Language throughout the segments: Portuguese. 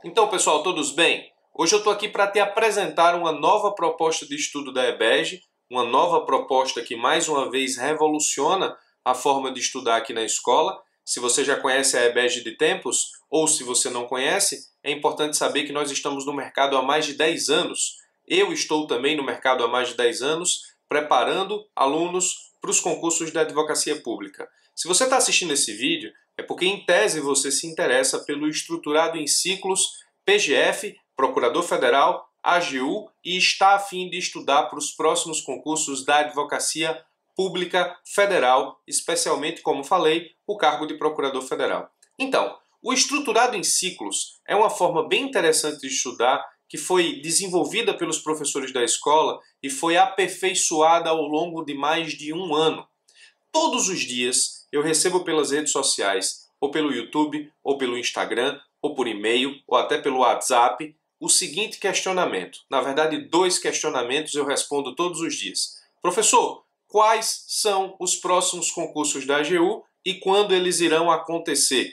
Então, pessoal, todos bem? Hoje eu estou aqui para te apresentar uma nova proposta de estudo da EBEG, uma nova proposta que mais uma vez revoluciona a forma de estudar aqui na escola. Se você já conhece a EBEG de tempos, ou se você não conhece, é importante saber que nós estamos no mercado há mais de 10 anos. Eu estou também no mercado há mais de 10 anos, preparando alunos para os concursos da advocacia pública. Se você está assistindo esse vídeo, é porque em tese você se interessa pelo estruturado em ciclos PGF, Procurador Federal, AGU e está a fim de estudar para os próximos concursos da Advocacia Pública Federal, especialmente, como falei, o cargo de Procurador Federal. Então, o estruturado em ciclos é uma forma bem interessante de estudar que foi desenvolvida pelos professores da escola e foi aperfeiçoada ao longo de mais de um ano. Todos os dias eu recebo pelas redes sociais, ou pelo YouTube, ou pelo Instagram, ou por e-mail, ou até pelo WhatsApp, o seguinte questionamento. Na verdade, 2 questionamentos eu respondo todos os dias. Professor, quais são os próximos concursos da AGU e quando eles irão acontecer?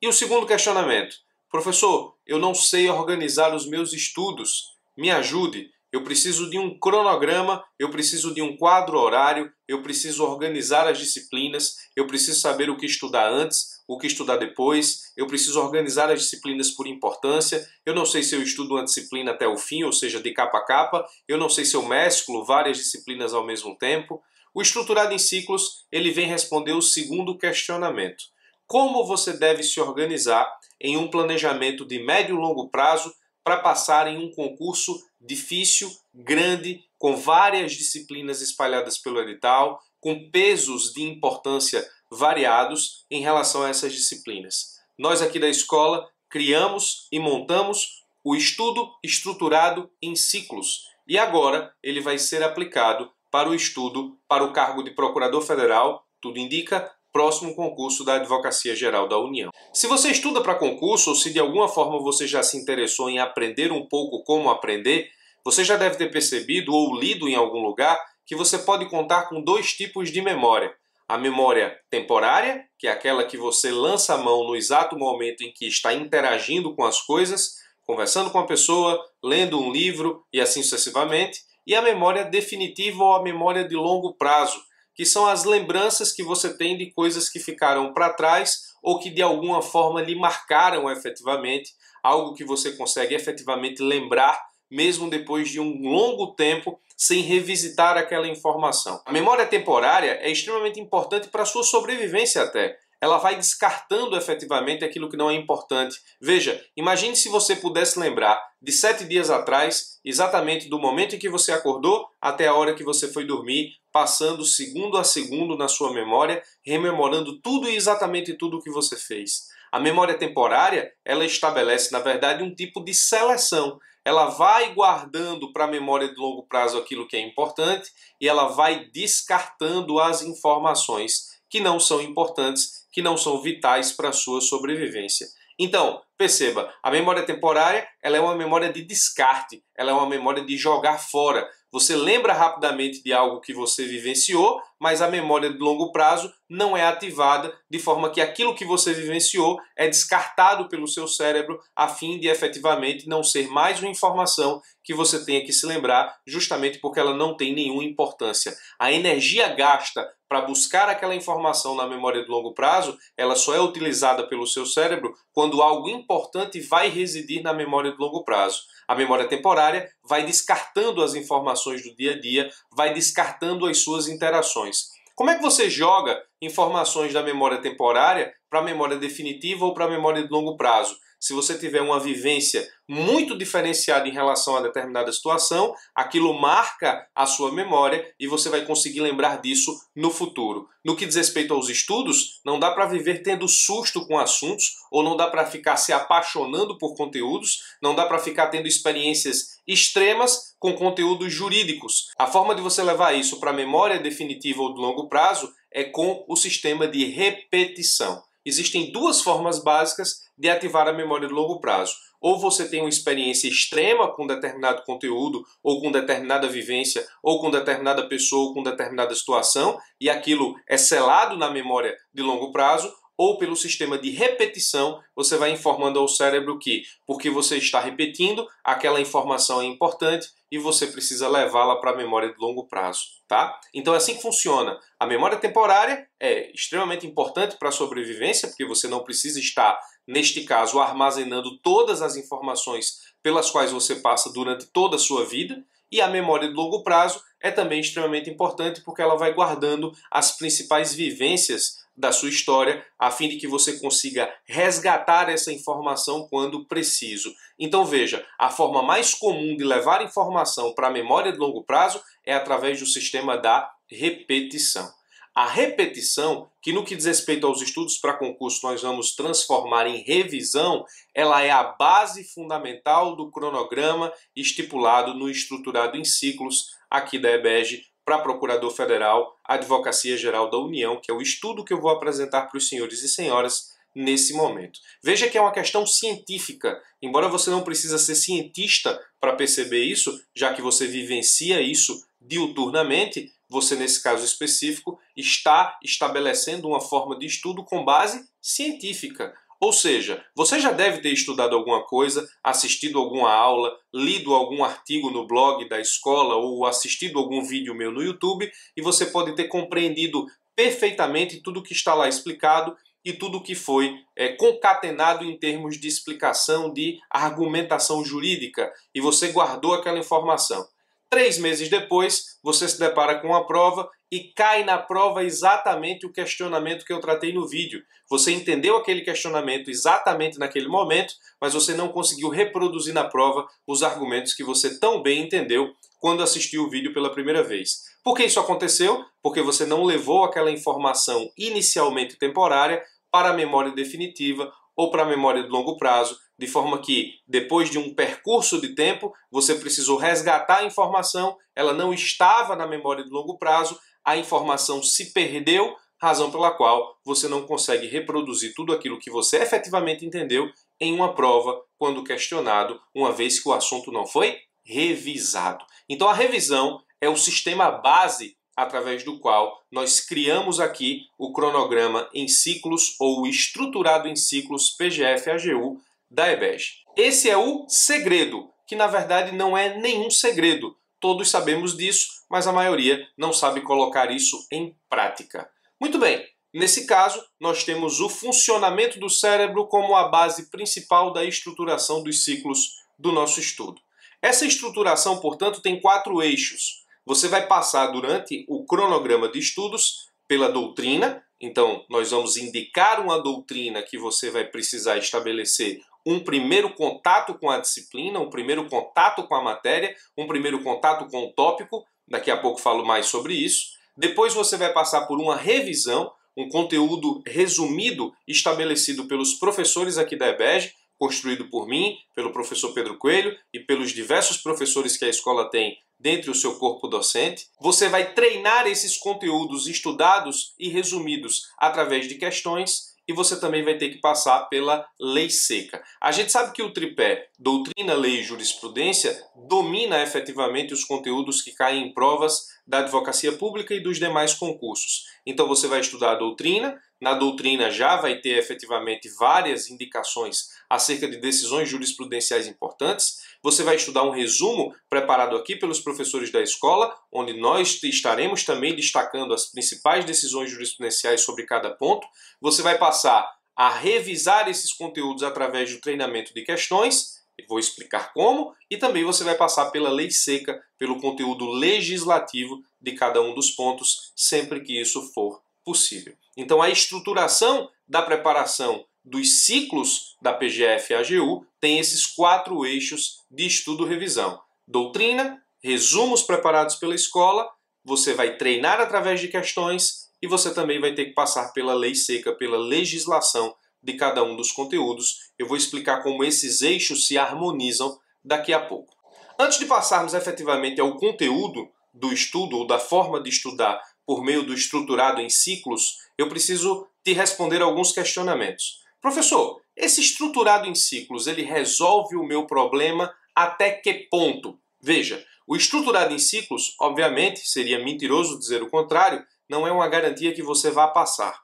E o segundo questionamento. Professor, eu não sei organizar os meus estudos. Me ajude. Eu preciso de um cronograma, eu preciso de um quadro horário, eu preciso organizar as disciplinas, eu preciso saber o que estudar antes, o que estudar depois, eu preciso organizar as disciplinas por importância, eu não sei se eu estudo uma disciplina até o fim, ou seja, de capa a capa, eu não sei se eu mesclo várias disciplinas ao mesmo tempo. O estruturado em ciclos, ele vem responder o segundo questionamento. Como você deve se organizar em um planejamento de médio e longo prazo para passar em um concurso difícil, grande, com várias disciplinas espalhadas pelo edital, com pesos de importância variados em relação a essas disciplinas. Nós aqui da escola criamos e montamos o estudo estruturado em ciclos e agora ele vai ser aplicado para o estudo para o cargo de Procurador Federal, tudo indica, próximo concurso da Advocacia Geral da União. Se você estuda para concurso ou se de alguma forma você já se interessou em aprender um pouco como aprender, você já deve ter percebido ou lido em algum lugar que você pode contar com 2 tipos de memória. A memória temporária, que é aquela que você lança a mão no exato momento em que está interagindo com as coisas, conversando com a pessoa, lendo um livro e assim sucessivamente, e a memória definitiva ou a memória de longo prazo, que são as lembranças que você tem de coisas que ficaram para trás ou que de alguma forma lhe marcaram efetivamente, algo que você consegue efetivamente lembrar mesmo depois de um longo tempo sem revisitar aquela informação. A memória temporária é extremamente importante para a sua sobrevivência até. Ela vai descartando efetivamente aquilo que não é importante. Veja, imagine se você pudesse lembrar de 7 dias atrás, exatamente do momento em que você acordou até a hora que você foi dormir, passando segundo a segundo na sua memória, rememorando tudo e exatamente tudo o que você fez. A memória temporária, ela estabelece, na verdade, um tipo de seleção. Ela vai guardando para a memória de longo prazo aquilo que é importante e ela vai descartando as informações que não são importantes, que não são vitais para a sua sobrevivência. Então, perceba, a memória temporária ela é uma memória de descarte, ela é uma memória de jogar fora. Você lembra rapidamente de algo que você vivenciou, mas a memória de longo prazo não é ativada, de forma que aquilo que você vivenciou é descartado pelo seu cérebro a fim de efetivamente não ser mais uma informação que você tenha que se lembrar, justamente porque ela não tem nenhuma importância. A energia gasta para buscar aquela informação na memória de longo prazo, ela só é utilizada pelo seu cérebro quando algo importante vai residir na memória de longo prazo. A memória temporária vai descartando as informações do dia a dia, vai descartando as suas interações. Como é que você joga informações da memória temporária para a memória definitiva ou para a memória de longo prazo? Se você tiver uma vivência muito diferenciada em relação a determinada situação, aquilo marca a sua memória e você vai conseguir lembrar disso no futuro. No que diz respeito aos estudos, não dá para viver tendo susto com assuntos ou não dá para ficar se apaixonando por conteúdos, não dá para ficar tendo experiências extremas com conteúdos jurídicos. A forma de você levar isso para a memória definitiva ou de longo prazo é com o sistema de repetição. Existem 2 formas básicas de ativar a memória de longo prazo. Ou você tem uma experiência extrema com determinado conteúdo, ou com determinada vivência, ou com determinada pessoa, ou com determinada situação, e aquilo é selado na memória de longo prazo, ou pelo sistema de repetição, você vai informando ao cérebro que, porque você está repetindo, aquela informação é importante e você precisa levá-la para a memória de longo prazo, tá? Então é assim que funciona. A memória temporária é extremamente importante para a sobrevivência, porque você não precisa estar, neste caso, armazenando todas as informações pelas quais você passa durante toda a sua vida. E a memória de longo prazo é também extremamente importante porque ela vai guardando as principais vivências da sua história, a fim de que você consiga resgatar essa informação quando preciso. Então veja, a forma mais comum de levar informação para a memória de longo prazo é através do sistema da repetição. A repetição, que no que diz respeito aos estudos para concurso nós vamos transformar em revisão, ela é a base fundamental do cronograma estipulado no estruturado em ciclos aqui da EBEG para Procurador Federal, Advocacia Geral da União, que é o estudo que eu vou apresentar para os senhores e senhoras nesse momento. Veja que é uma questão científica, embora você não precisa ser cientista para perceber isso, já que você vivencia isso diuturnamente, você nesse caso específico está estabelecendo uma forma de estudo com base científica. Ou seja, você já deve ter estudado alguma coisa, assistido alguma aula, lido algum artigo no blog da escola ou assistido algum vídeo meu no YouTube e você pode ter compreendido perfeitamente tudo que está lá explicado e tudo que foi concatenado em termos de explicação, de argumentação jurídica, e você guardou aquela informação. 3 meses depois, você se depara com a prova e cai na prova exatamente o questionamento que eu tratei no vídeo. Você entendeu aquele questionamento exatamente naquele momento, mas você não conseguiu reproduzir na prova os argumentos que você tão bem entendeu quando assistiu o vídeo pela primeira vez. Por que isso aconteceu? Porque você não levou aquela informação inicialmente temporária para a memória definitiva ou para a memória de longo prazo, de forma que, depois de um percurso de tempo, você precisou resgatar a informação, ela não estava na memória de longo prazo, a informação se perdeu, razão pela qual você não consegue reproduzir tudo aquilo que você efetivamente entendeu em uma prova, quando questionado, uma vez que o assunto não foi revisado. Então a revisão é o sistema base através do qual nós criamos aqui o cronograma em ciclos ou o estruturado em ciclos PGF-AGU da EBEG. Esse é o segredo, que na verdade não é nenhum segredo. Todos sabemos disso, mas a maioria não sabe colocar isso em prática. Muito bem, nesse caso nós temos o funcionamento do cérebro como a base principal da estruturação dos ciclos do nosso estudo. Essa estruturação, portanto, tem 4 eixos. Você vai passar durante o cronograma de estudos pela doutrina, então nós vamos indicar uma doutrina que você vai precisar estabelecer um primeiro contato com a disciplina, um primeiro contato com a matéria, um primeiro contato com o tópico, daqui a pouco falo mais sobre isso. Depois você vai passar por uma revisão, um conteúdo resumido estabelecido pelos professores aqui da EBEG, construído por mim, pelo professor Pedro Coelho e pelos diversos professores que a escola tem dentro do seu corpo docente. Você vai treinar esses conteúdos estudados e resumidos através de questões e você também vai ter que passar pela lei seca. A gente sabe que o tripé doutrina, lei e jurisprudência domina efetivamente os conteúdos que caem em provas da advocacia pública e dos demais concursos. Então você vai estudar a doutrina, na doutrina já vai ter efetivamente várias indicações acerca de decisões jurisprudenciais importantes. Você vai estudar um resumo preparado aqui pelos professores da escola, onde nós estaremos também destacando as principais decisões jurisprudenciais sobre cada ponto. Você vai passar a revisar esses conteúdos através do treinamento de questões, vou explicar como, e também você vai passar pela lei seca, pelo conteúdo legislativo de cada um dos pontos, sempre que isso for possível. Então a estruturação da preparação dos ciclos da PGF-AGU tem esses 4 eixos de estudo-revisão. Doutrina, resumos preparados pela escola, você vai treinar através de questões e você também vai ter que passar pela lei seca, pela legislação de cada um dos conteúdos. Eu vou explicar como esses eixos se harmonizam daqui a pouco. Antes de passarmos efetivamente ao conteúdo do estudo ou da forma de estudar por meio do estruturado em ciclos, eu preciso te responder alguns questionamentos. Professor, esse estruturado em ciclos, ele resolve o meu problema até que ponto? Veja, o estruturado em ciclos, obviamente, seria mentiroso dizer o contrário, não é uma garantia que você vá passar.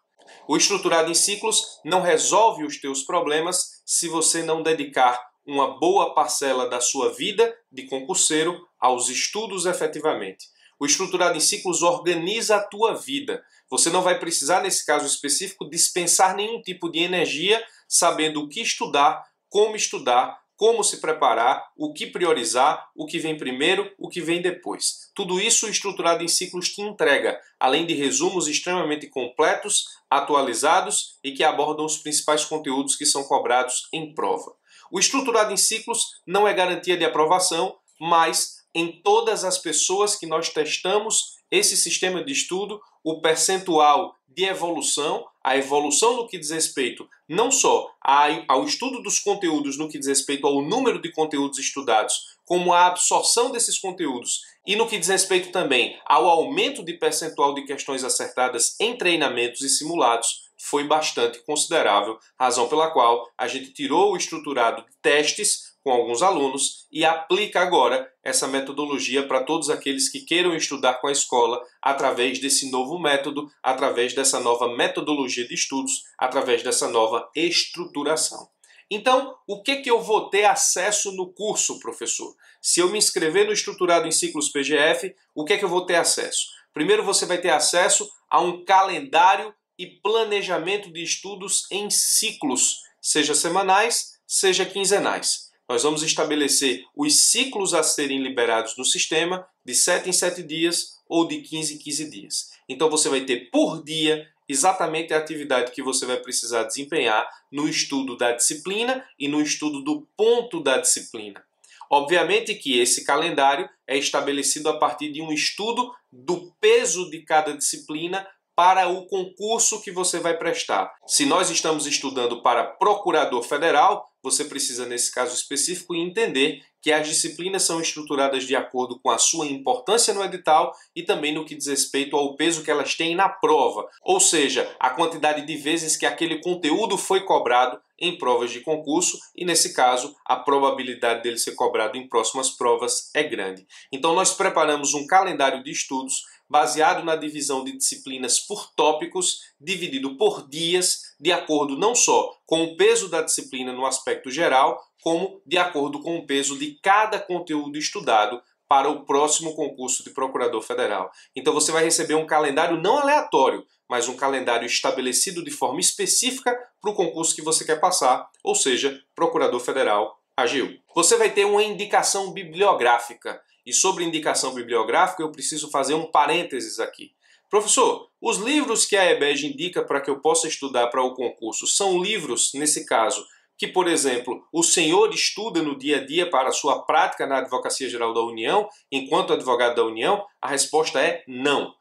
O estruturado em ciclos não resolve os teus problemas se você não dedicar uma boa parcela da sua vida de concurseiro aos estudos efetivamente. O estruturado em ciclos organiza a tua vida. Você não vai precisar, nesse caso específico, dispensar nenhum tipo de energia sabendo o que estudar, como se preparar, o que priorizar, o que vem primeiro, o que vem depois. Tudo isso o estruturado em ciclos te entrega, além de resumos extremamente completos, atualizados e que abordam os principais conteúdos que são cobrados em prova. O estruturado em ciclos não é garantia de aprovação, mas em todas as pessoas que nós testamos esse sistema de estudo, o percentual de evolução, a evolução no que diz respeito não só ao estudo dos conteúdos no que diz respeito ao número de conteúdos estudados, como a absorção desses conteúdos e no que diz respeito também ao aumento de percentual de questões acertadas em treinamentos e simulados, foi bastante considerável, razão pela qual a gente tirou o estruturado de testes com alguns alunos e aplica agora essa metodologia para todos aqueles que queiram estudar com a escola através desse novo método, através dessa nova metodologia de estudos, através dessa nova estruturação. Então, o que eu vou ter acesso no curso, professor? Se eu me inscrever no Estruturado em Ciclos PGF, o que eu vou ter acesso? Primeiro, você vai ter acesso a um calendário e planejamento de estudos em ciclos, seja semanais, seja quinzenais. Nós vamos estabelecer os ciclos a serem liberados no sistema de 7 em 7 dias ou de 15 em 15 dias. Então você vai ter por dia exatamente a atividade que você vai precisar desempenhar no estudo da disciplina e no estudo do ponto da disciplina. Obviamente que esse calendário é estabelecido a partir de um estudo do peso de cada disciplina para o concurso que você vai prestar. Se nós estamos estudando para procurador federal, você precisa, nesse caso específico, entender que as disciplinas são estruturadas de acordo com a sua importância no edital e também no que diz respeito ao peso que elas têm na prova, ou seja, a quantidade de vezes que aquele conteúdo foi cobrado em provas de concurso e, nesse caso, a probabilidade dele ser cobrado em próximas provas é grande. Então, nós preparamos um calendário de estudos baseado na divisão de disciplinas por tópicos, dividido por dias, de acordo não só com o peso da disciplina no aspecto geral, como de acordo com o peso de cada conteúdo estudado para o próximo concurso de procurador federal. Então você vai receber um calendário não aleatório, mas um calendário estabelecido de forma específica para o concurso que você quer passar, ou seja, procurador federal AGU. Você vai ter uma indicação bibliográfica. E sobre indicação bibliográfica eu preciso fazer um parênteses aqui. Professor, os livros que a EBEG indica para que eu possa estudar para o concurso são livros, nesse caso, que, por exemplo, o senhor estuda no dia a dia para a sua prática na Advocacia Geral da União, enquanto advogado da União? A resposta é não.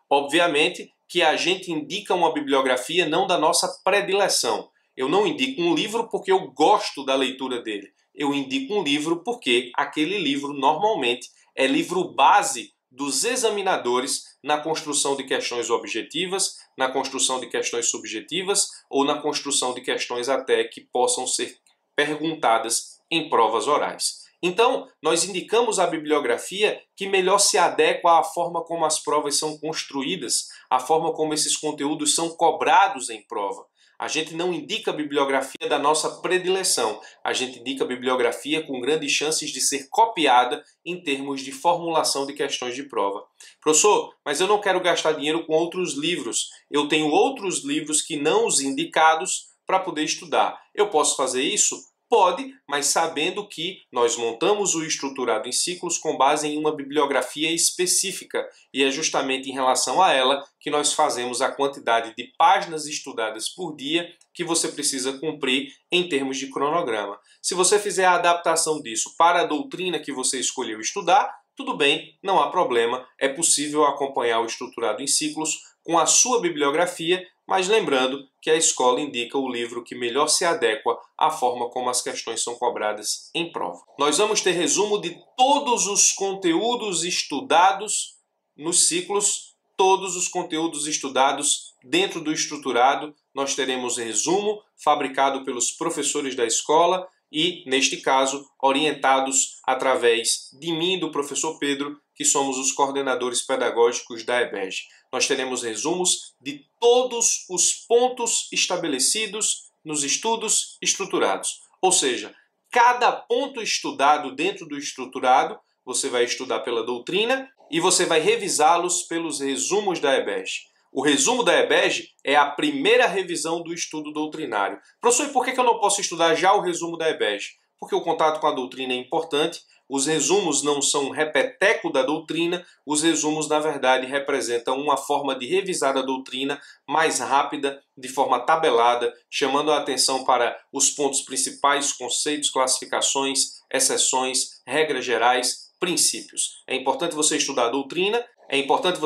Obviamente que a gente indica uma bibliografia não da nossa predileção. Eu não indico um livro porque eu gosto da leitura dele. Eu indico um livro porque aquele livro normalmente é livro base dos examinadores na construção de questões objetivas, na construção de questões subjetivas ou na construção de questões até que possam ser perguntadas em provas orais. Então, nós indicamos a bibliografia que melhor se adequa à forma como as provas são construídas, à forma como esses conteúdos são cobrados em prova. A gente não indica a bibliografia da nossa predileção, a gente indica a bibliografia com grandes chances de ser copiada em termos de formulação de questões de prova. Professor, mas eu não quero gastar dinheiro com outros livros, eu tenho outros livros que não os indicados para poder estudar. Eu posso fazer isso? Pode, mas sabendo que nós montamos o estruturado em ciclos com base em uma bibliografia específica e é justamente em relação a ela que nós fazemos a quantidade de páginas estudadas por dia que você precisa cumprir em termos de cronograma. Se você fizer a adaptação disso para a doutrina que você escolheu estudar, tudo bem, não há problema, é possível acompanhar o estruturado em ciclos com a sua bibliografia, mas lembrando que a escola indica o livro que melhor se adequa à forma como as questões são cobradas em prova. Nós vamos ter resumo de todos os conteúdos estudados nos ciclos, todos os conteúdos estudados dentro do estruturado. Nós teremos resumo fabricado pelos professores da escola e, neste caso, orientados através de mim e do professor Pedro, que somos os coordenadores pedagógicos da EBEG. Nós teremos resumos de todos os pontos estabelecidos nos estudos estruturados. Ou seja, cada ponto estudado dentro do estruturado, você vai estudar pela doutrina e você vai revisá-los pelos resumos da EBEG. O resumo da EBEG é a primeira revisão do estudo doutrinário. Professor, e por que eu não posso estudar já o resumo da EBEG? Porque o contato com a doutrina é importante, os resumos não são um repeteco da doutrina, os resumos, na verdade, representam uma forma de revisar a doutrina mais rápida, de forma tabelada, chamando a atenção para os pontos principais, conceitos, classificações, exceções, regras gerais, princípios. É importante você estudar a doutrina, é importante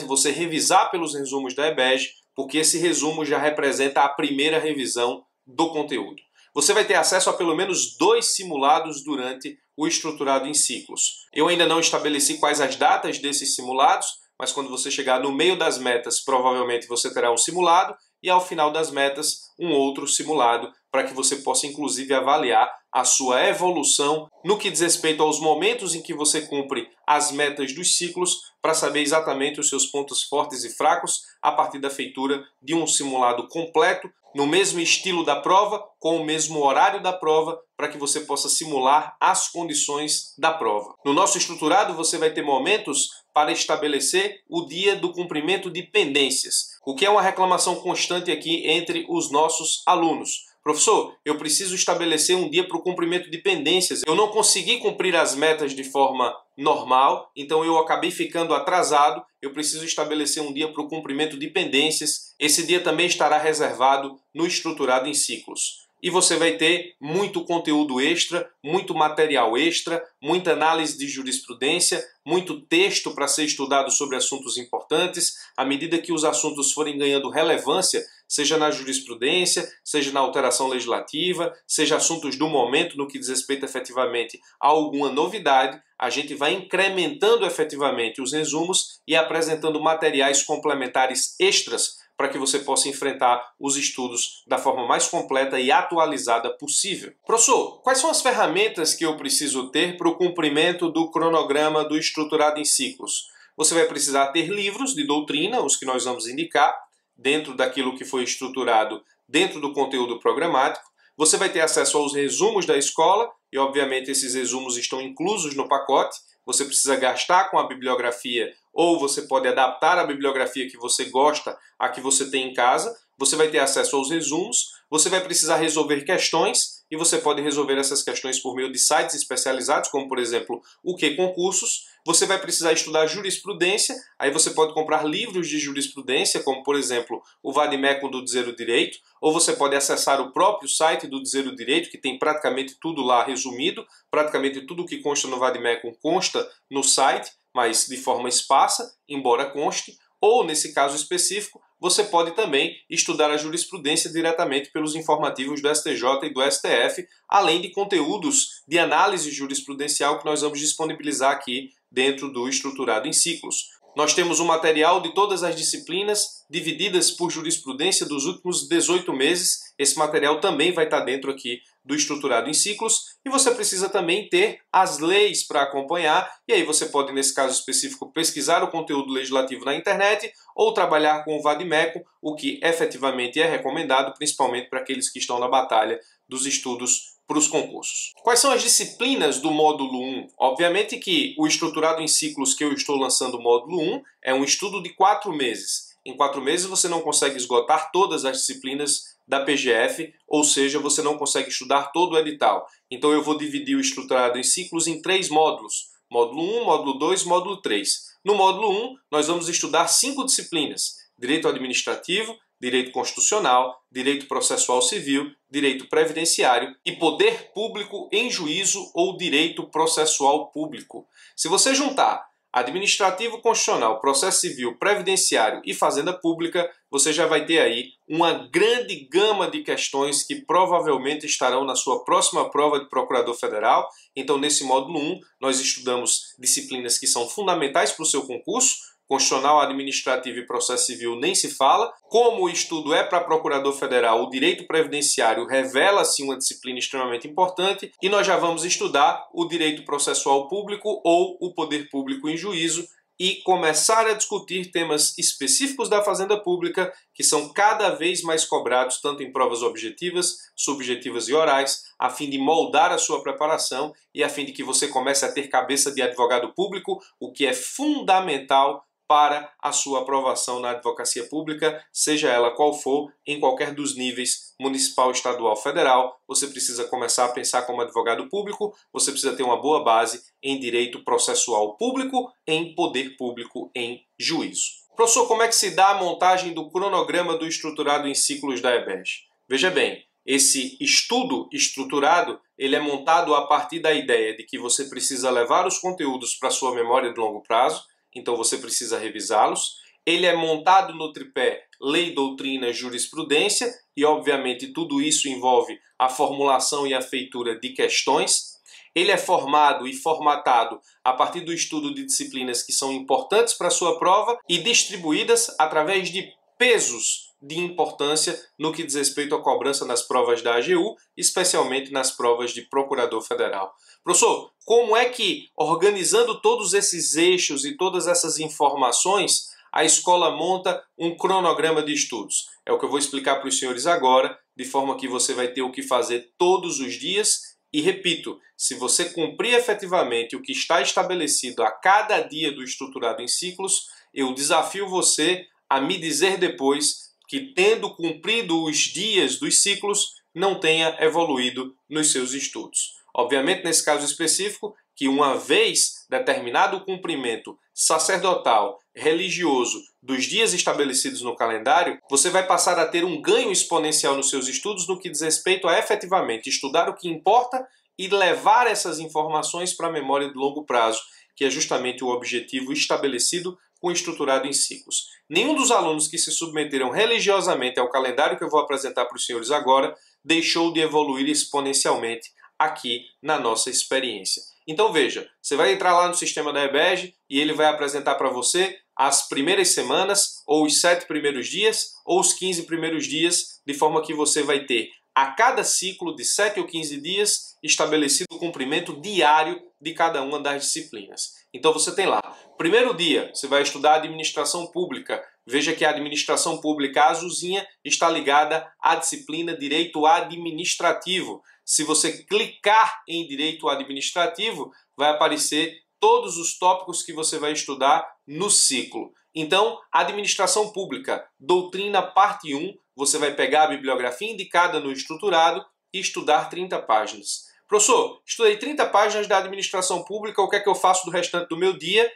você revisar pelos resumos da EBEG, porque esse resumo já representa a primeira revisão do conteúdo. Você vai ter acesso a pelo menos 2 simulados durante o estruturado em ciclos. Eu ainda não estabeleci quais as datas desses simulados, mas quando você chegar no meio das metas, provavelmente você terá um simulado e ao final das metas um outro simulado para que você possa inclusive avaliar a sua evolução no que diz respeito aos momentos em que você cumpre as metas dos ciclos para saber exatamente os seus pontos fortes e fracos a partir da feitura de um simulado completo no mesmo estilo da prova, com o mesmo horário da prova, para que você possa simular as condições da prova. No nosso estruturado, você vai ter momentos para estabelecer o dia do cumprimento de pendências, o que é uma reclamação constante aqui entre os nossos alunos. Professor, eu preciso estabelecer um dia para o cumprimento de pendências. Eu não consegui cumprir as metas de forma normal, então eu acabei ficando atrasado. Eu preciso estabelecer um dia para o cumprimento de pendências. Esse dia também estará reservado no estruturado em ciclos. E você vai ter muito conteúdo extra, muito material extra, muita análise de jurisprudência, muito texto para ser estudado sobre assuntos importantes. À medida que os assuntos forem ganhando relevância, seja na jurisprudência, seja na alteração legislativa, seja assuntos do momento no que diz respeito efetivamente a alguma novidade, a gente vai incrementando efetivamente os resumos e apresentando materiais complementares extras para que você possa enfrentar os estudos da forma mais completa e atualizada possível. Professor, quais são as ferramentas que eu preciso ter para o cumprimento do cronograma do estruturado em ciclos? Você vai precisar ter livros de doutrina, os que nós vamos indicar, dentro daquilo que foi estruturado dentro do conteúdo programático. Você vai ter acesso aos resumos da escola, e obviamente esses resumos estão inclusos no pacote. Você precisa gastar com a bibliografia ou você pode adaptar a bibliografia que você gosta à que você tem em casa. Você vai ter acesso aos resumos, você vai precisar resolver questões e você pode resolver essas questões por meio de sites especializados, como por exemplo o Que Concursos. Você vai precisar estudar jurisprudência, aí você pode comprar livros de jurisprudência, como por exemplo o Vademecum do Dizer o Direito, ou você pode acessar o próprio site do Dizer o Direito, que tem praticamente tudo lá resumido, praticamente tudo o que consta no Vademecum consta no site, mas de forma esparsa, embora conste, ou nesse caso específico, você pode também estudar a jurisprudência diretamente pelos informativos do STJ e do STF, além de conteúdos de análise jurisprudencial que nós vamos disponibilizar aqui dentro do estruturado em ciclos. Nós temos um material de todas as disciplinas divididas por jurisprudência dos últimos 18 meses. Esse material também vai estar dentro aqui do estruturado em ciclos. E você precisa também ter as leis para acompanhar. E aí você pode, nesse caso específico, pesquisar o conteúdo legislativo na internet ou trabalhar com o Vademecum, o que efetivamente é recomendado, principalmente para aqueles que estão na batalha dos estudos para os concursos. Quais são as disciplinas do módulo 1? Obviamente que o estruturado em ciclos que eu estou lançando o módulo 1 é um estudo de 4 meses. Em 4 meses você não consegue esgotar todas as disciplinas da PGF, ou seja, você não consegue estudar todo o edital. Então eu vou dividir o estruturado em ciclos em 3 módulos. Módulo 1, módulo 2, módulo 3. No módulo 1, nós vamos estudar 5 disciplinas: Direito Administrativo, Direito Constitucional, Direito Processual Civil, Direito Previdenciário e Poder Público em Juízo ou Direito Processual Público. Se você juntar Administrativo, Constitucional, Processo Civil, Previdenciário e Fazenda Pública, você já vai ter aí uma grande gama de questões que provavelmente estarão na sua próxima prova de Procurador Federal. Então, nesse módulo 1, nós estudamos disciplinas que são fundamentais para o seu concurso, Constitucional, Administrativo e Processo Civil nem se fala. Como o estudo é para procurador federal, o direito previdenciário revela-se uma disciplina extremamente importante e nós já vamos estudar o direito processual público ou o poder público em juízo e começar a discutir temas específicos da Fazenda Pública que são cada vez mais cobrados tanto em provas objetivas, subjetivas e orais, a fim de moldar a sua preparação e a fim de que você comece a ter cabeça de advogado público, o que é fundamental para a sua aprovação na advocacia pública, seja ela qual for, em qualquer dos níveis, municipal, estadual, federal. Você precisa começar a pensar como advogado público, você precisa ter uma boa base em direito processual público, em poder público, em juízo. Professor, como é que se dá a montagem do cronograma do estruturado em ciclos da EBEG? Veja bem, esse estudo estruturado ele é montado a partir da ideia de que você precisa levar os conteúdos para a sua memória de longo prazo, então você precisa revisá-los. Ele é montado no tripé lei, doutrina, jurisprudência e, obviamente, tudo isso envolve a formulação e a feitura de questões. Ele é formado e formatado a partir do estudo de disciplinas que são importantes para a sua prova e distribuídas através de pesos de importância no que diz respeito à cobrança nas provas da AGU, especialmente nas provas de procurador federal. Professor, como é que, organizando todos esses eixos e todas essas informações, a escola monta um cronograma de estudos? É o que eu vou explicar para os senhores agora, de forma que você vai ter o que fazer todos os dias. E repito, se você cumprir efetivamente o que está estabelecido a cada dia do estruturado em ciclos, eu desafio você a me dizer depois que, tendo cumprido os dias dos ciclos, não tenha evoluído nos seus estudos. Obviamente, nesse caso específico, que uma vez determinado o cumprimento sacerdotal, religioso, dos dias estabelecidos no calendário, você vai passar a ter um ganho exponencial nos seus estudos no que diz respeito a efetivamente estudar o que importa e levar essas informações para a memória de longo prazo, que é justamente o objetivo estabelecido com o estruturado em ciclos. Nenhum dos alunos que se submeteram religiosamente ao calendário que eu vou apresentar para os senhores agora deixou de evoluir exponencialmente aqui na nossa experiência. Então veja, você vai entrar lá no sistema da EBEG e ele vai apresentar para você as primeiras semanas, ou os 7 primeiros dias, ou os 15 primeiros dias, de forma que você vai ter a cada ciclo de 7 ou 15 dias estabelecido o cumprimento diário de cada uma das disciplinas. Então você tem lá, primeiro dia, você vai estudar administração pública. Veja que a administração pública, a azulzinha, está ligada à disciplina direito administrativo. Se você clicar em direito administrativo, vai aparecer todos os tópicos que você vai estudar no ciclo. Então, administração pública, doutrina parte 1, você vai pegar a bibliografia indicada no estruturado e estudar 30 páginas. Professor, estudei 30 páginas da administração pública, o que é que eu faço do restante do meu dia?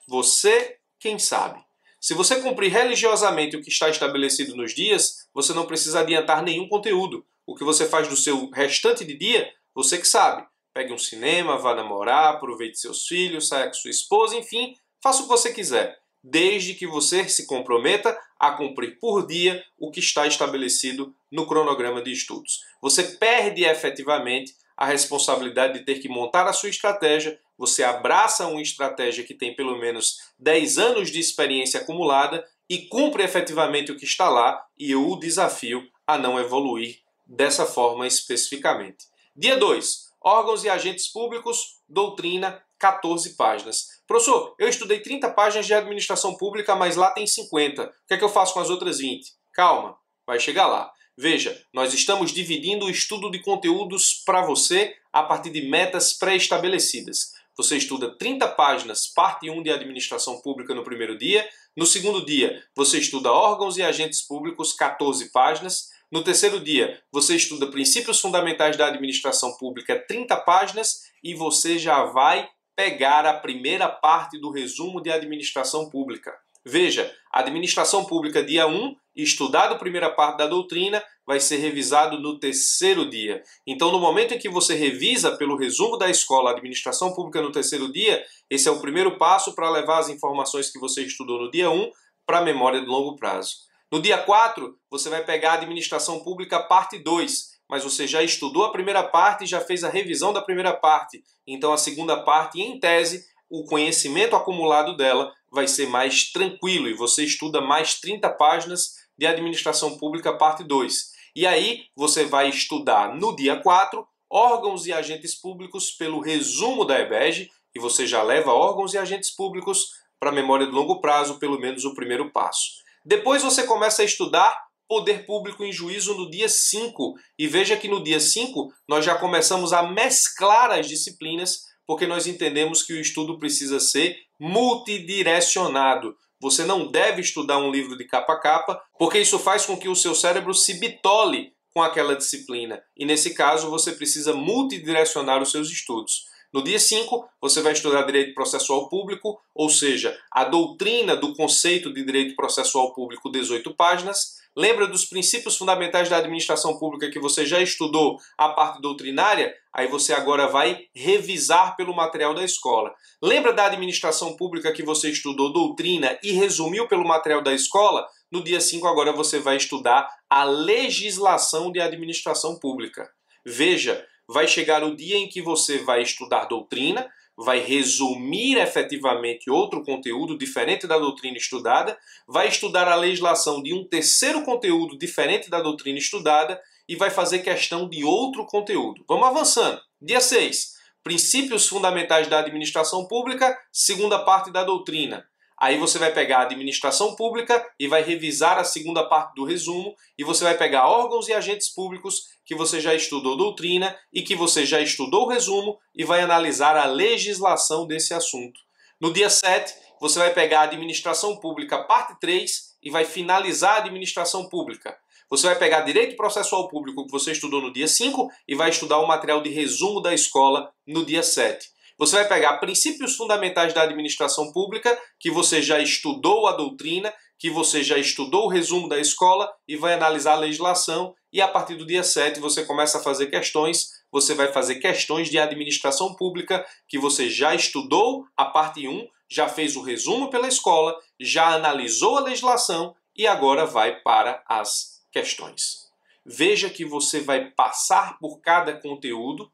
Você, quem sabe. Se você cumprir religiosamente o que está estabelecido nos dias, você não precisa adiantar nenhum conteúdo. O que você faz do seu restante de dia, você que sabe. Pegue um cinema, vá namorar, aproveite seus filhos, saia com sua esposa, enfim, faça o que você quiser, desde que você se comprometa a cumprir por dia o que está estabelecido no cronograma de estudos. Você perde efetivamente a responsabilidade de ter que montar a sua estratégia, você abraça uma estratégia que tem pelo menos 10 anos de experiência acumulada e cumpre efetivamente o que está lá, e eu o desafio a não evoluir dessa forma especificamente. Dia 2. Órgãos e agentes públicos, doutrina, 14 páginas. Professor, eu estudei 30 páginas de administração pública, mas lá tem 50. O que é que eu faço com as outras 20? Calma, vai chegar lá. Veja, nós estamos dividindo o estudo de conteúdos para você a partir de metas pré-estabelecidas. Você estuda 30 páginas, parte 1 de administração pública no primeiro dia. No segundo dia, você estuda órgãos e agentes públicos, 14 páginas. No terceiro dia, você estuda princípios fundamentais da administração pública, 30 páginas, e você já vai pegar a primeira parte do resumo de administração pública. Veja, administração pública dia 1, estudado a primeira parte da doutrina, vai ser revisado no terceiro dia. Então, no momento em que você revisa pelo resumo da escola a administração pública no terceiro dia, esse é o primeiro passo para levar as informações que você estudou no dia 1 para a memória de longo prazo. No dia 4, você vai pegar a administração pública parte 2, mas você já estudou a primeira parte e já fez a revisão da primeira parte. Então, a segunda parte, em tese, o conhecimento acumulado dela vai ser mais tranquilo e você estuda mais 30 páginas de Administração Pública, parte 2. E aí você vai estudar no dia 4 órgãos e agentes públicos pelo resumo da EBEG, e você já leva órgãos e agentes públicos para a memória de longo prazo, pelo menos o primeiro passo. Depois você começa a estudar Poder Público em Juízo no dia 5, e veja que no dia 5 nós já começamos a mesclar as disciplinas, porque nós entendemos que o estudo precisa ser multidirecionado. Você não deve estudar um livro de capa a capa, porque isso faz com que o seu cérebro se bitole com aquela disciplina. E nesse caso você precisa multidirecionar os seus estudos. No dia 5, você vai estudar Direito Processual Público, ou seja, a doutrina do conceito de Direito Processual Público, 18 páginas. Lembra dos princípios fundamentais da administração pública que você já estudou a parte doutrinária? Aí você agora vai revisar pelo material da escola. Lembra da administração pública que você estudou doutrina e resumiu pelo material da escola? No dia 5 agora você vai estudar a legislação de administração pública. Veja, vai chegar o dia em que você vai estudar doutrina, vai resumir efetivamente outro conteúdo diferente da doutrina estudada, vai estudar a legislação de um terceiro conteúdo diferente da doutrina estudada e vai fazer questão de outro conteúdo. Vamos avançando. Dia 6. Princípios fundamentais da administração pública, segunda parte da doutrina. Aí você vai pegar a administração pública e vai revisar a segunda parte do resumo, e você vai pegar órgãos e agentes públicos que você já estudou doutrina e que você já estudou o resumo e vai analisar a legislação desse assunto. No dia 7, você vai pegar a administração pública parte 3 e vai finalizar a administração pública. Você vai pegar Direito Processual Público que você estudou no dia 5 e vai estudar o material de resumo da escola no dia 7. Você vai pegar princípios fundamentais da administração pública, que você já estudou a doutrina, que você já estudou o resumo da escola e vai analisar a legislação. E a partir do dia 7 você começa a fazer questões. Você vai fazer questões de administração pública, que você já estudou a parte 1, já fez o resumo pela escola, já analisou a legislação e agora vai para as questões. Veja que você vai passar por cada conteúdo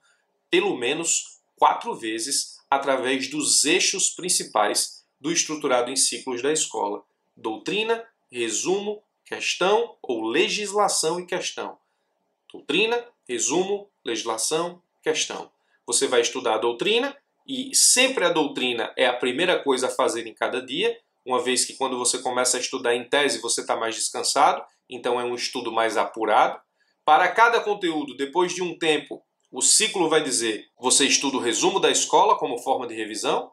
pelo menos 4 vezes através dos eixos principais do estruturado em ciclos da escola: doutrina, resumo, questão ou legislação e questão. Doutrina, resumo, legislação, questão. Você vai estudar a doutrina e sempre a doutrina é a primeira coisa a fazer em cada dia, uma vez que quando você começa a estudar em tese você está mais descansado, então é um estudo mais apurado. Para cada conteúdo, depois de um tempo, o ciclo vai dizer, você estuda o resumo da escola como forma de revisão.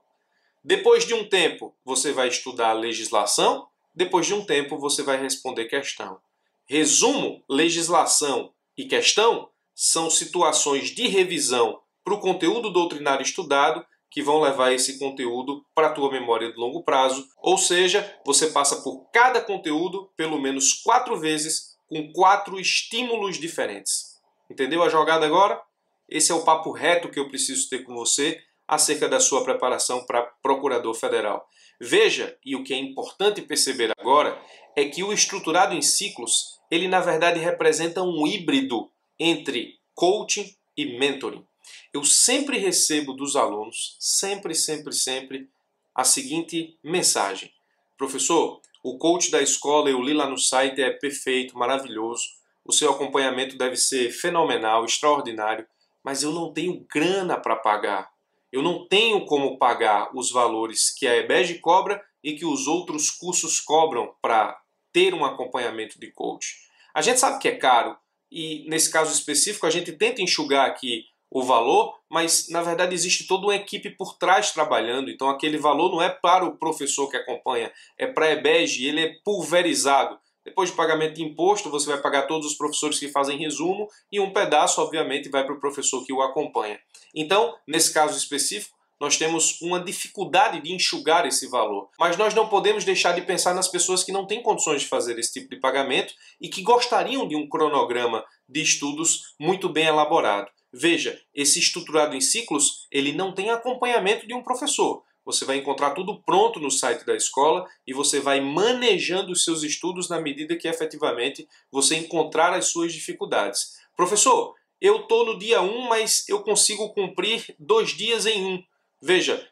Depois de um tempo, você vai estudar a legislação. Depois de um tempo, você vai responder questão. Resumo, legislação e questão são situações de revisão para o conteúdo doutrinário estudado que vão levar esse conteúdo para a tua memória de longo prazo. Ou seja, você passa por cada conteúdo pelo menos 4 vezes com 4 estímulos diferentes. Entendeu a jogada agora? Esse é o papo reto que eu preciso ter com você acerca da sua preparação para procurador federal. Veja, e o que é importante perceber agora, é que o estruturado em ciclos, ele na verdade representa um híbrido entre coaching e mentoring. Eu sempre recebo dos alunos, sempre, a seguinte mensagem: professor, o coach da escola eu li lá no site, é perfeito, maravilhoso, o seu acompanhamento deve ser fenomenal, extraordinário, mas eu não tenho grana para pagar. Eu não tenho como pagar os valores que a EBEG cobra e que os outros cursos cobram para ter um acompanhamento de coach. A gente sabe que é caro e, nesse caso específico, a gente tenta enxugar aqui o valor, mas, na verdade, existe toda uma equipe por trás trabalhando. Então, aquele valor não é para o professor que acompanha, é para a EBEG, ele é pulverizado. Depois do pagamento de imposto, você vai pagar todos os professores que fazem resumo e um pedaço, obviamente, vai para o professor que o acompanha. Então, nesse caso específico, nós temos uma dificuldade de enxugar esse valor. Mas nós não podemos deixar de pensar nas pessoas que não têm condições de fazer esse tipo de pagamento e que gostariam de um cronograma de estudos muito bem elaborado. Veja, esse estruturado em ciclos, ele não tem acompanhamento de um professor. Você vai encontrar tudo pronto no site da escola e você vai manejando os seus estudos na medida que efetivamente você encontrar as suas dificuldades. Professor, eu estou no dia 1, mas eu consigo cumprir 2 dias em 1. Veja,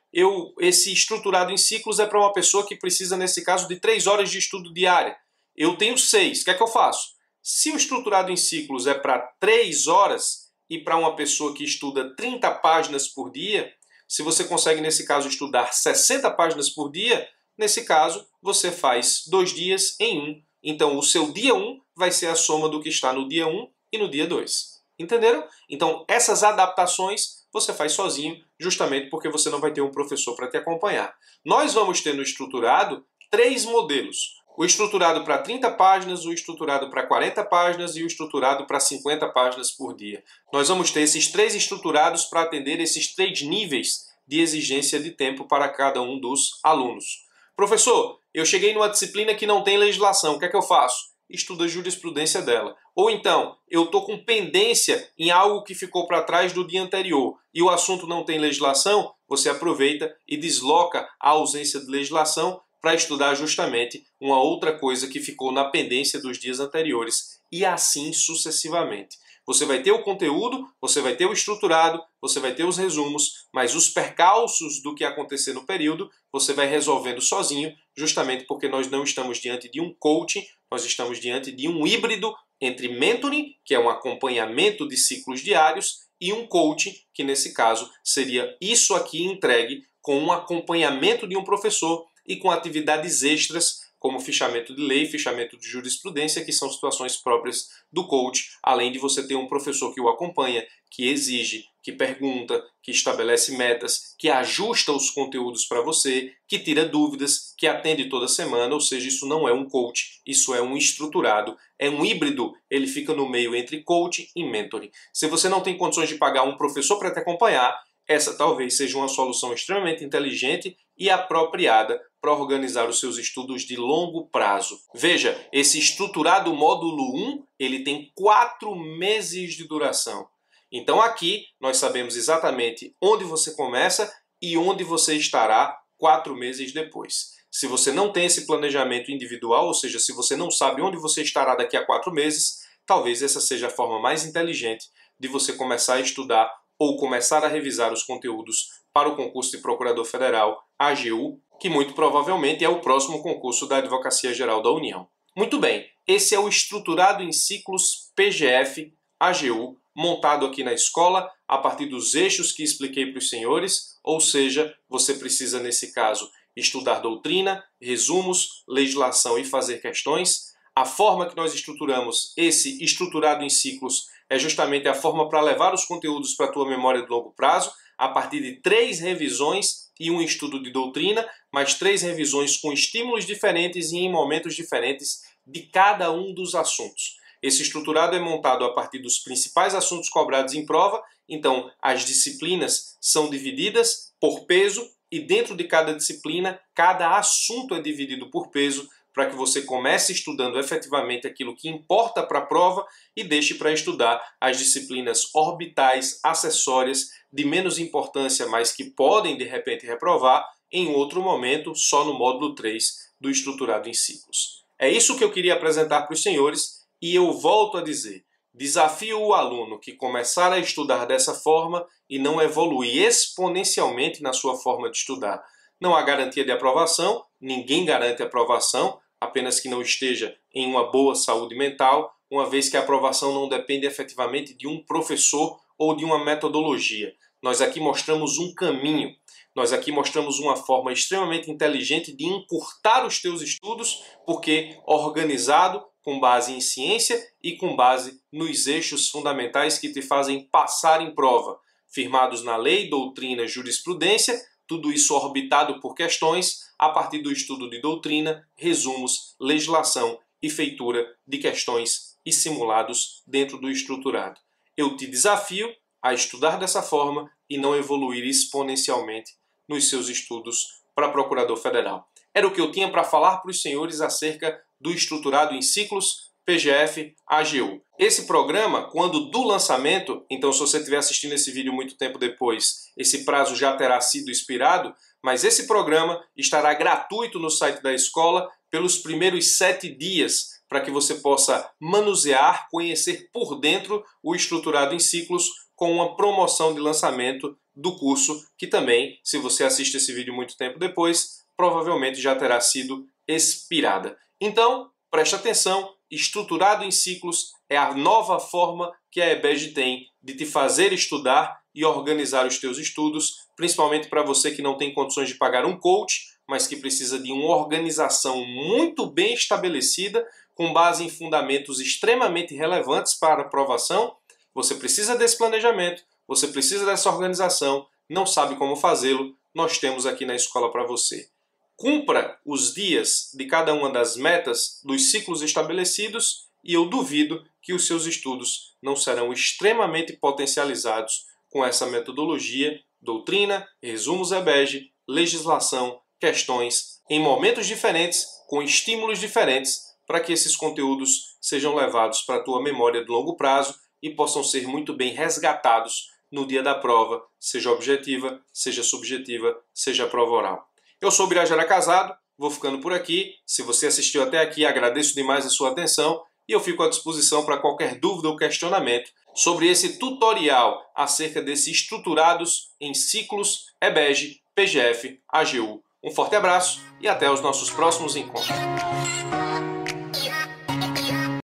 esse estruturado em ciclos é para uma pessoa que precisa, nesse caso, de 3 horas de estudo diária. Eu tenho 6. O que é que eu faço? Se o estruturado em ciclos é para 3 horas e para uma pessoa que estuda 30 páginas por dia, se você consegue, nesse caso, estudar 60 páginas por dia, nesse caso, você faz 2 dias em um. Então, o seu dia 1 vai ser a soma do que está no dia 1 e no dia 2. Entenderam? Então, essas adaptações você faz sozinho, justamente porque você não vai ter um professor para te acompanhar. Nós vamos ter no estruturado 3 modelos. O estruturado para 30 páginas, o estruturado para 40 páginas e o estruturado para 50 páginas por dia. Nós vamos ter esses 3 estruturados para atender esses 3 níveis de exigência de tempo para cada um dos alunos. Professor, eu cheguei numa disciplina que não tem legislação, o que é que eu faço? Estuda a jurisprudência dela. Ou então, eu estou com pendência em algo que ficou para trás do dia anterior e o assunto não tem legislação, você aproveita e desloca a ausência de legislação para estudar justamente uma outra coisa que ficou na pendência dos dias anteriores e assim sucessivamente. Você vai ter o conteúdo, você vai ter o estruturado, você vai ter os resumos, mas os percalços do que acontecer no período você vai resolvendo sozinho, justamente porque nós não estamos diante de um coaching, nós estamos diante de um híbrido entre mentoring, que é um acompanhamento de ciclos diários, e um coaching, que nesse caso seria isso aqui entregue com um acompanhamento de um professor e com atividades extras, como fichamento de lei, fichamento de jurisprudência, que são situações próprias do coach, além de você ter um professor que o acompanha, que exige, que pergunta, que estabelece metas, que ajusta os conteúdos para você, que tira dúvidas, que atende toda semana, ou seja, isso não é um coach, isso é um estruturado, é um híbrido, ele fica no meio entre coaching e mentoring. Se você não tem condições de pagar um professor para te acompanhar, essa talvez seja uma solução extremamente inteligente e apropriada para organizar os seus estudos de longo prazo. Veja, esse estruturado módulo 1, ele tem 4 meses de duração. Então aqui nós sabemos exatamente onde você começa e onde você estará 4 meses depois. Se você não tem esse planejamento individual, ou seja, se você não sabe onde você estará daqui a 4 meses, talvez essa seja a forma mais inteligente de você começar a estudar ou começar a revisar os conteúdos para o concurso de Procurador Federal, AGU, que muito provavelmente é o próximo concurso da Advocacia Geral da União. Muito bem, esse é o estruturado em ciclos PGF AGU, montado aqui na escola a partir dos eixos que expliquei para os senhores, ou seja, você precisa nesse caso estudar doutrina, resumos, legislação e fazer questões. A forma que nós estruturamos esse estruturado em ciclos é justamente a forma para levar os conteúdos para a tua memória de longo prazo, a partir de 3 revisões e um estudo de doutrina, mais 3 revisões com estímulos diferentes e em momentos diferentes de cada um dos assuntos. Esse estruturado é montado a partir dos principais assuntos cobrados em prova, então as disciplinas são divididas por peso e dentro de cada disciplina, cada assunto é dividido por peso, para que você comece estudando efetivamente aquilo que importa para a prova e deixe para estudar as disciplinas orbitais, acessórias, de menos importância, mas que podem de repente reprovar em outro momento, só no módulo 3 do estruturado em ciclos. É isso que eu queria apresentar para os senhores e eu volto a dizer, desafio o aluno que começar a estudar dessa forma e não evoluir exponencialmente na sua forma de estudar. Não há garantia de aprovação, ninguém garante aprovação, apenas que não esteja em uma boa saúde mental, uma vez que a aprovação não depende efetivamente de um professor ou de uma metodologia. Nós aqui mostramos um caminho, nós aqui mostramos uma forma extremamente inteligente de encurtar os teus estudos, porque organizado, com base em ciência e com base nos eixos fundamentais que te fazem passar em prova, firmados na lei, doutrina, jurisprudência, tudo isso orbitado por questões a partir do estudo de doutrina, resumos, legislação e feitura de questões e simulados dentro do estruturado. Eu te desafio a estudar dessa forma e não evoluir exponencialmente nos seus estudos para Procurador Federal. Era o que eu tinha para falar para os senhores acerca do estruturado em ciclos PGF AGU. Esse programa, quando do lançamento, então se você estiver assistindo esse vídeo muito tempo depois, esse prazo já terá sido expirado, mas esse programa estará gratuito no site da escola pelos primeiros 7 dias, para que você possa manusear, conhecer por dentro o estruturado em ciclos com uma promoção de lançamento do curso, que também, se você assiste esse vídeo muito tempo depois, provavelmente já terá sido expirada. Então, preste atenção, estruturado em ciclos é a nova forma que a EBED tem de te fazer estudar e organizar os teus estudos, principalmente para você que não tem condições de pagar um coach, mas que precisa de uma organização muito bem estabelecida, com base em fundamentos extremamente relevantes para a aprovação. Você precisa desse planejamento, você precisa dessa organização, não sabe como fazê-lo, nós temos aqui na escola para você. Cumpra os dias de cada uma das metas dos ciclos estabelecidos e eu duvido que os seus estudos não serão extremamente potencializados com essa metodologia, doutrina, resumos EBED, legislação, questões, em momentos diferentes, com estímulos diferentes, para que esses conteúdos sejam levados para a tua memória de longo prazo e possam ser muito bem resgatados no dia da prova, seja objetiva, seja subjetiva, seja prova oral. Eu sou Birajara Casado, vou ficando por aqui. Se você assistiu até aqui, agradeço demais a sua atenção e eu fico à disposição para qualquer dúvida ou questionamento sobre esse tutorial acerca desses estruturados em ciclos EBED, PGF, AGU. Um forte abraço e até os nossos próximos encontros.